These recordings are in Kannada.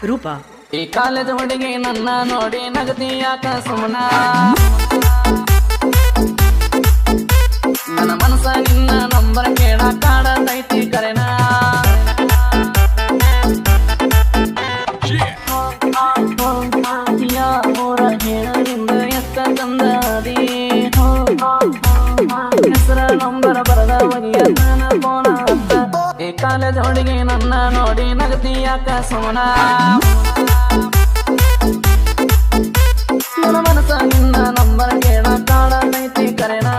ರೂಪ ಈ ಕಾಲೇಜ್ ಹುಡುಗಿ ನನ್ನ ನೋಡಿ ನಗದಿ ಯಾಕ ಸುಮನ ನನ್ನ ಮನಸ ನಿನ್ನ ನಂಬರ್ ಕೇಳ ಕಾಡತೈತಿ ಕರೆನ ಊರ ಹೇಳರಿಂದ ಎಷ್ಟ ಚಂದದಿ ಹೆಸರ ನಂಬರ ಬರದ ಒಯ್ಯ ನನ್ನ ಫೋನ ಈ ಕಾಲೇಜ್ ಹುಡುಗಿ ನನ್ನ ನೋಡಿ ನಗದಿ ಯಾಕ ಸುಮನ ನನ್ನ ಮನಸ ನಿನ್ನ ನಂಬರ್ ಕೇಳ ಕಾಡತೈತಿ ಕರೆನ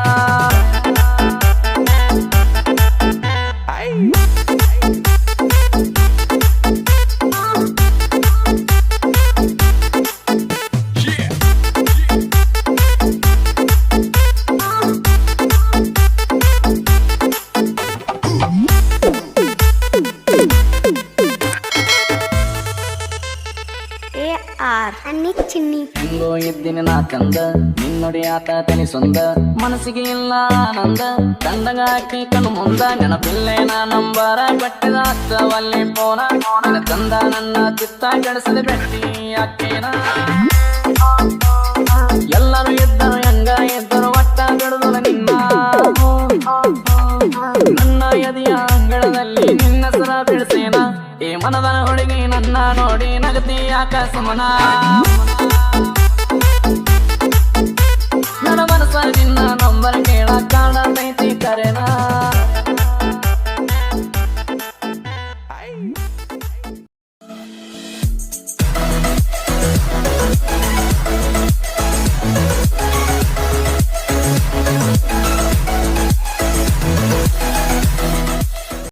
ಹೆಂಗೋ ಇದ್ದೀನಿ ನಾ ಚಂದ ನಿನ್ನೊಡಿ ಆತ ತನಿಸೊಂದ ಮನಸ್ಸಿಗೆ ಇಲ್ಲ ಆನಂದ ತಂಡಗ ಹಾಕಿ ಕಣ್ಣು ಮುಂದ ನೆನಪಿಲ್ಲೆ ನಾ ನಂಬರ ಬಟ್ಟಿದ ಹಚ್ಚವಲ್ಲಿ ಪೋನ ತಂದ ನನ್ನ ಚಿತ್ತ ಕೆಡಿಸದೆ ಬೆಟ್ಟಿ ಅಕ್ಕೇನ ಎಲ್ಲರೂ ಇದ್ದರು ಹೆಂಗ ಇದ್ದರು ಒಟ್ಟ ಬಿಡುದಲ್ಲ ನಿನ್ನ ನನ್ನ ಎದೆಯ ಅಂಗಳದಲ್ಲಿ ನಿನ್ನ ಸರ ಬಿಡಿಸೇನ ಈ ಮನದ ಹುಡುಗಿ ನನ್ನ ನೋಡಿ ನಗತಿ ಯಾಕ ಸುಮನ ನನ್ನ ಮನಸ್ಸ ನಿನ್ನ ನಂಬರ್ ಕೇಳ ಕಾಡತೈತಿ ಕರೆನ